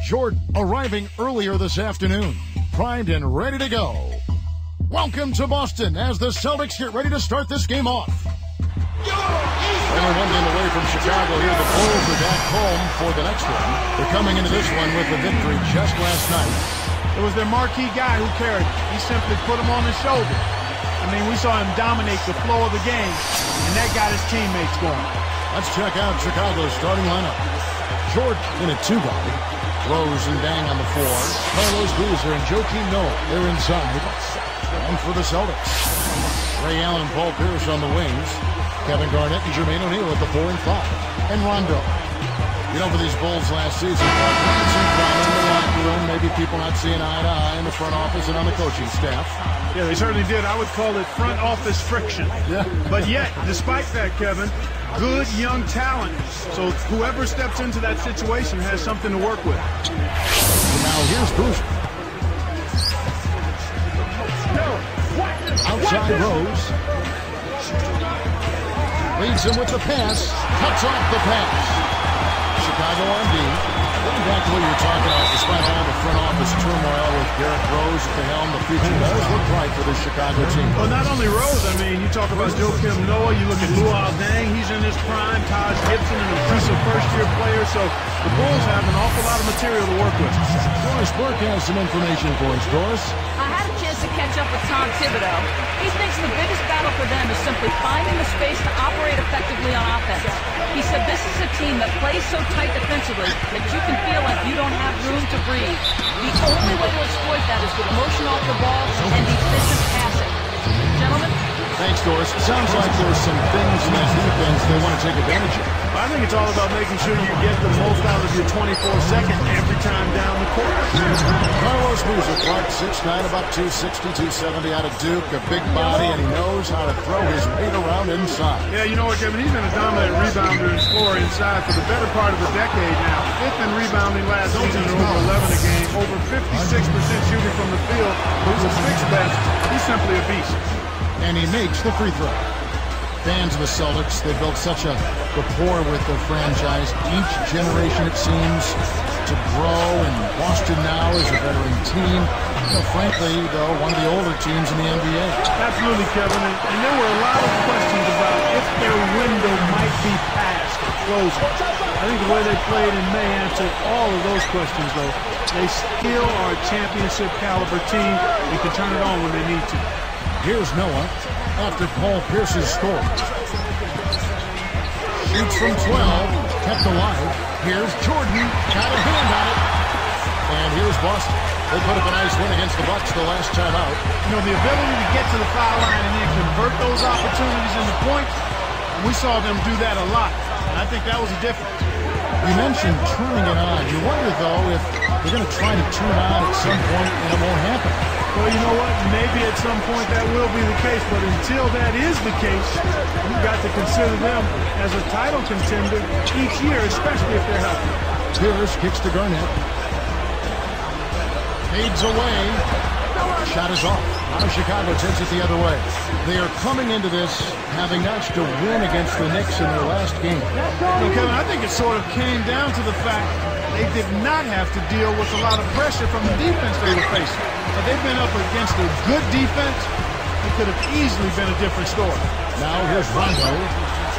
Jordan arriving earlier this afternoon, primed and ready to go. Welcome to Boston as the Celtics get ready to start this game off. Only one game away from Chicago here. The Bulls are back home for the next one. They're coming into this one with a victory just last night. It was their marquee guy who carried it. He simply put him on his shoulder. I mean, we saw him dominate the flow of the game, and that got his teammates going. Let's check out Chicago's starting lineup. Jordan in a two-guard. Rose and Dang on the floor. Carlos Boozer and Joakim Noah, they're inside. And for the Celtics, Ray Allen and Paul Pierce on the wings. Kevin Garnett and Jermaine O'Neal at the 4 and 5. And Rondo. You know, for these Bulls last season, some drama in the locker room, maybe people not seeing eye to eye in the front office and on the coaching staff. Yeah, they certainly did. I would call it front office friction. Yeah. But yet, despite that, Kevin, good young talent. So whoever steps into that situation has something to work with. Now here's Boozer. Outside Rose. Leads him with the pass. Cuts off the pass. Chicago on D. Getting back to what you were talking about, despite all the front office turmoil with Garrett Rose at the helm, the future does look bright for this Chicago team. Well, not only Rose, I mean, you talk about Joakim Noah, you look at Luol Deng, he's in his prime, Taj Gibson, an impressive first-year player, so the Bulls have an awful lot of material to work with. Doris Burke has some information for us. Doris? I had a chance to catch up with Tom Thibodeau. He thinks the biggest battle for them is simply finding the space to operate effectively on offense. He said this is a team that plays so tight defensively that you can feel like you don't have room to breathe. The only way to exploit that is with motion off the ball and efficient passing. Gentlemen? Thanks, Doris. It sounds like there's some things in that defense they want to take advantage of. I think it's all about making sure you get the most out of your 24-second every time down the court. Carlos Boozer, Clark, 6'9", about 260, 270 out of Duke, a big body, and he knows how to throw his weight around inside. Yeah, you know what, Kevin? He's been a dominant rebounder and scorer inside for the better part of a decade now. 5th in rebounding last season at over 11 a game, over 56% shooting from the field. Who's the 6th best? He's simply a beast. And he makes the free throw. Fans of the Celtics, they built such a rapport with their franchise. Each generation, it seems, to grow, and Boston now is a veteran team. You know, frankly, though, one of the older teams in the NBA. Absolutely, Kevin. And there were a lot of questions about if their window might be passed or closing. I think the way they played in May answered all of those questions, though. They still are a championship caliber team and can turn it on when they need to. Here's Noah after Paul Pierce's score. Shoots from 12, kept alive. Here's Jordan, got a hand on it. And here's Boston. They put up a nice win against the Bucks the last time out. You know, the ability to get to the foul line and then convert those opportunities into points, we saw them do that a lot. And I think that was a difference. You mentioned turning it on. You wonder, though, if they're going to try to turn it on at some point and it won't happen. Well, you know what? Maybe at some point that will be the case, but until that is the case, you've got to consider them as a title contender each year, especially if they're healthy. Pierce kicks to Garnett. Fades away. Shot is off. Now Chicago takes it the other way. They are coming into this having notched a win against the Knicks in their last game. Well, Kevin, I think it sort of came down to the fact they did not have to deal with a lot of pressure from the defense they were facing. But they've been up against a good defense. It could have easily been a different story. Now here's Rondo,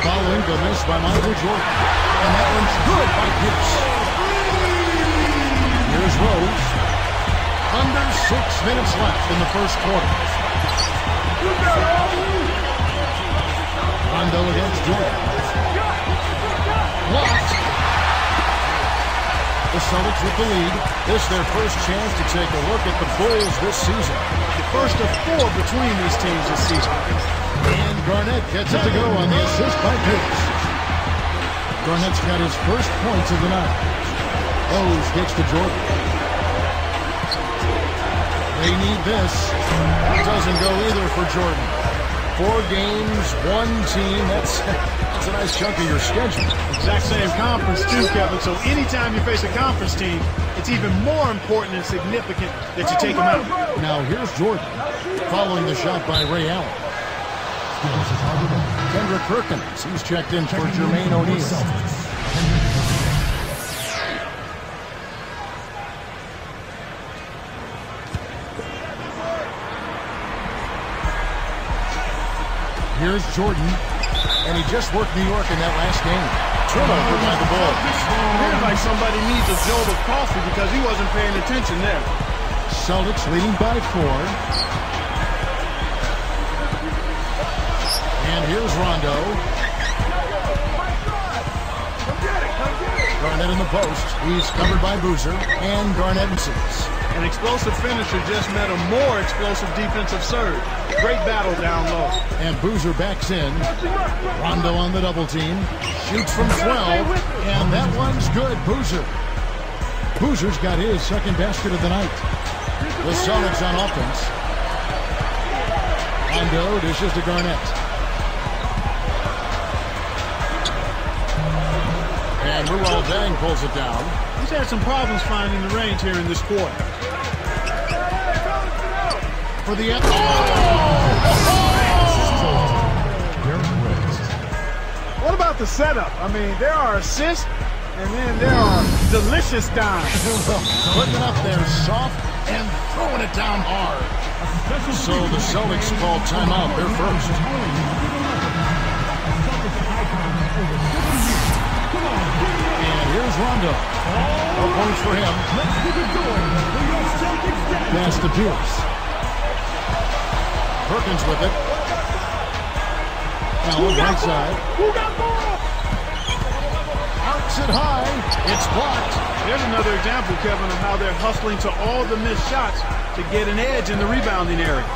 following the miss by Michael Jordan. And that one's good by Pierce. Here's Rose. Under 6 minutes left in the first quarter. Rondo against Jordan. Blocked. The Celtics with the lead. This their first chance to take a look at the Bulls this season. The first of 4 between these teams this season. And Garnett gets it to go on the assist by Pierce. Garnett's got his first points of the night. Rose kicks to Jordan. They need this. It doesn't go either for Jordan. 4 games, 1 team. That's a nice chunk of your schedule. Exact same conference too, Kevin. So anytime you face a conference team, it's even more important and significant that you take them out. Now here's Jordan, following the shot by Ray Allen. Kendrick Perkins, he's checked in for Jermaine O'Neal. Here's Jordan, and he just worked New York in that last game. Turnover by the Bulls. Feels like somebody needs a jolt of coffee because he wasn't paying attention there. Celtics leading by 4. And here's Rondo. Garnett in the post. He's covered by Boozer and Garnett and Simmons. An explosive finisher just met a more explosive defensive surge. Great battle down low. And Boozer backs in. Rondo on the double team. Shoots from 12. And that one's good. Boozer. Boozer's got his second basket of the night. The Celtics on offense. Rondo dishes to Garnett. And Luol Deng pulls it down. He's had some problems finding the range here in this quarter. For the end. What about the setup? I mean, there are assists, and then there are delicious dimes. Putting it up there soft and throwing it down hard. So the Celtics call timeout. They're first. And here's Rondo. No points for him. Pass to Pierce. Perkins with it. Allen right side. Arcs it high. It's blocked. There's another example, Kevin, of how they're hustling to all the missed shots to get an edge in the rebounding area.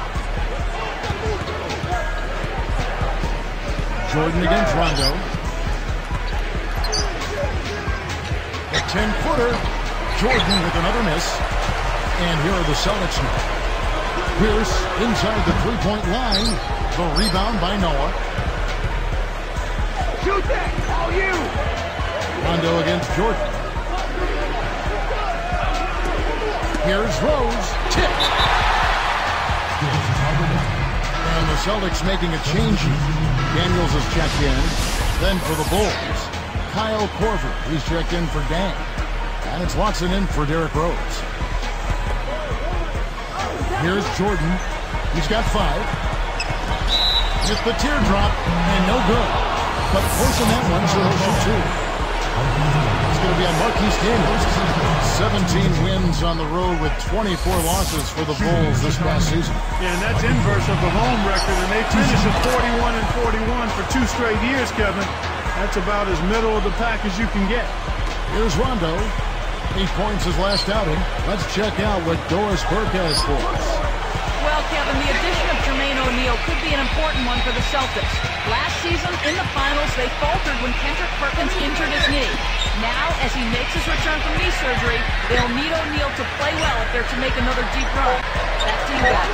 Jordan against Rondo. A 10-footer. Jordan with another miss. And here are the Celtics now. Pierce inside the three-point line. The rebound by Noah. Shoot that! All you! Rondo against Jordan. Here's Rose. Tipped. And the Celtics making a change. Daniels is checked in. Then for the Bulls, Kyle Korver. He's checked in for Dan. And it's Watson in for Derrick Rose. Here's Jordan. He's got 5. Hit the teardrop, and no good. But forcing that one, so he'll shoot 2. It's going to be on Marquise Daniels. 17 wins on the road with 24 losses for the Bulls this past season. Yeah, and that's inverse of the home record, and they finished at 41-41 for 2 straight years, Kevin. That's about as middle of the pack as you can get. Here's Rondo. 8 points his last outing. Let's check out what Doris Burke has for us. Well, Kevin, the addition of Jermaine O'Neal could be an important one for the Celtics. Last season, in the finals, they faltered when Kendrick Perkins injured his knee. Now, as he makes his return from knee surgery, they'll need O'Neal to play well if they're to make another deep run. Back to you guys.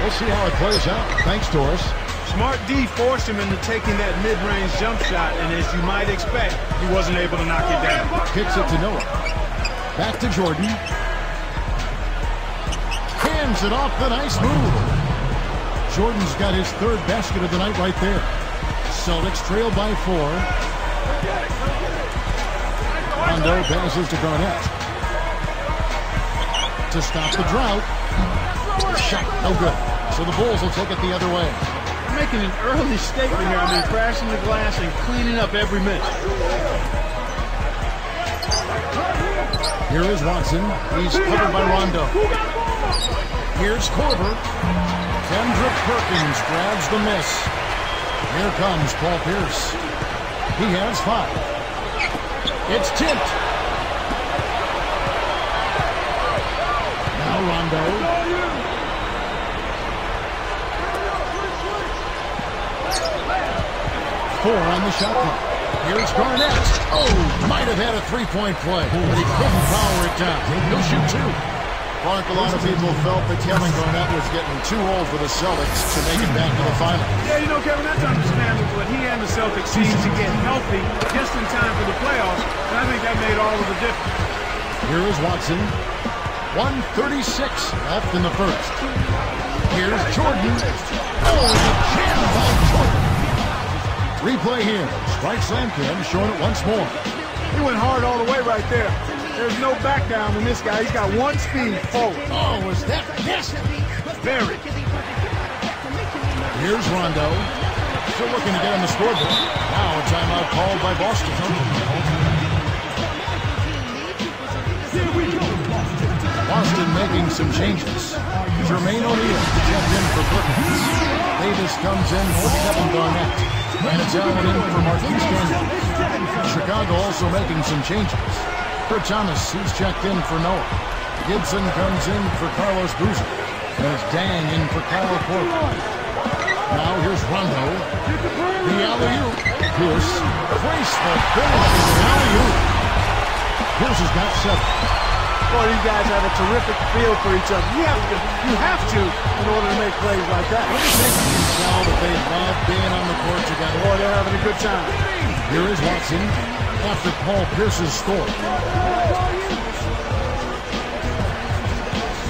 We'll see how it plays out. Thanks, Doris. Smart D forced him into taking that mid-range jump shot, and as you might expect, he wasn't able to knock it down. Kicks it to Noah. Back to Jordan. Hands it off the nice move. Jordan's got his 3rd basket of the night right there. Celtics trail by 4. Rondo passes to Garnett. To stop the drought. Shot, no good. So the Bulls will take it the other way. Making an early statement here. I mean, crashing the glass and cleaning up every miss. Here is Watson. He's covered by Rondo. Here's Korver. Kendrick Perkins grabs the miss. Here comes Paul Pierce. He has 5. It's tipped. Now Rondo. Four on the shot clock. Here's Garnett. Oh, might have had a 3-point play, but he couldn't power it down. He'll shoot 2. Mark, a lot of people felt that Kevin Garnett was getting too old for the Celtics to make it back to the final. Yeah, you know, Kevin, that's understandable, but he and the Celtics seemed to get healthy just in time for the playoffs, and I think that made all of the difference. Here is Watson. 1:36 left in the first. Here's Jordan. Oh, the jam by Jordan. Replay here. Strike slam cam showing it once more. He went hard all the way right there. There's no back down on this guy. He's got one speed forward. Oh, was that nasty? Very. Here's Rondo. Still looking to get on the scoreboard. Now a timeout called by Boston. Boston making some changes. Jermaine O'Neal checked in for Perkins. Davis comes in for Kevin Garnett. And it's Allen in for Marquise Daniels. Chicago also making some changes. For Thomas, he's checked in for Noah. Gibson comes in for Carlos Boozer. And it's Dang in for Kyle Korver. Now here's Rondo. The alley-oop. Pierce. Graceful finish. The alley-oop. Pierce has got 7. Boy, these guys have a terrific feel for each other. You have to in order to make plays like that. What do you think? You can tell that they love being on the court together. Boy, they're having a good time. Here is Watson after Paul Pierce's score.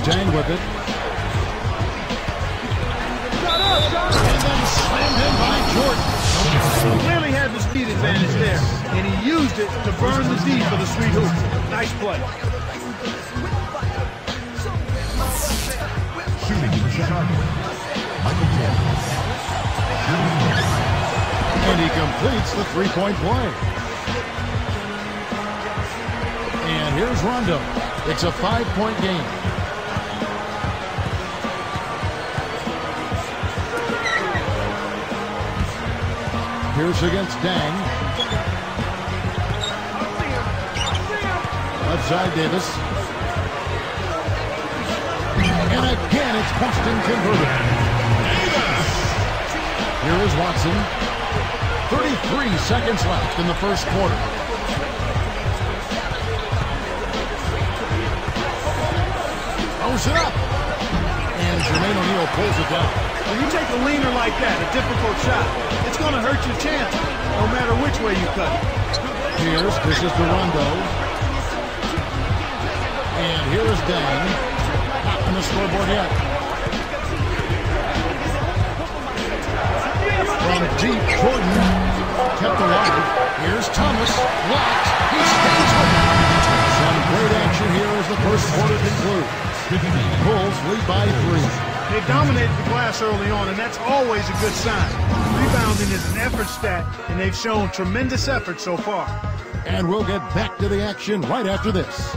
Dang with it. And then slammed in by Jordan. He clearly had the speed advantage there, and he used it to burn the D for the sweet hoop. Nice play. Shooting for Chicago, Michael Jordan. And he completes the three-point play. And here's Rondo. It's a 5-point game. Pierce against Dang. Left side Davis. And again, it's punched and converted. Here is Watson. 33 seconds left in the first quarter. Throws it up. And Jermaine O'Neal pulls it down. When you take a leaner like that, a difficult shot, it's going to hurt your chances, no matter which way you cut it. Pierce, this is to Rondo. And here is Dang. Not on the scoreboard yet. From deep, Jordan kept alive. Here's Thomas. Locked. He stays with it. Some great action here as the first quarter concludes. Bulls lead by 3. They dominated the glass early on, and that's always a good sign. Rebounding is an effort stat, and they've shown tremendous effort so far. And we'll get back to the action right after this.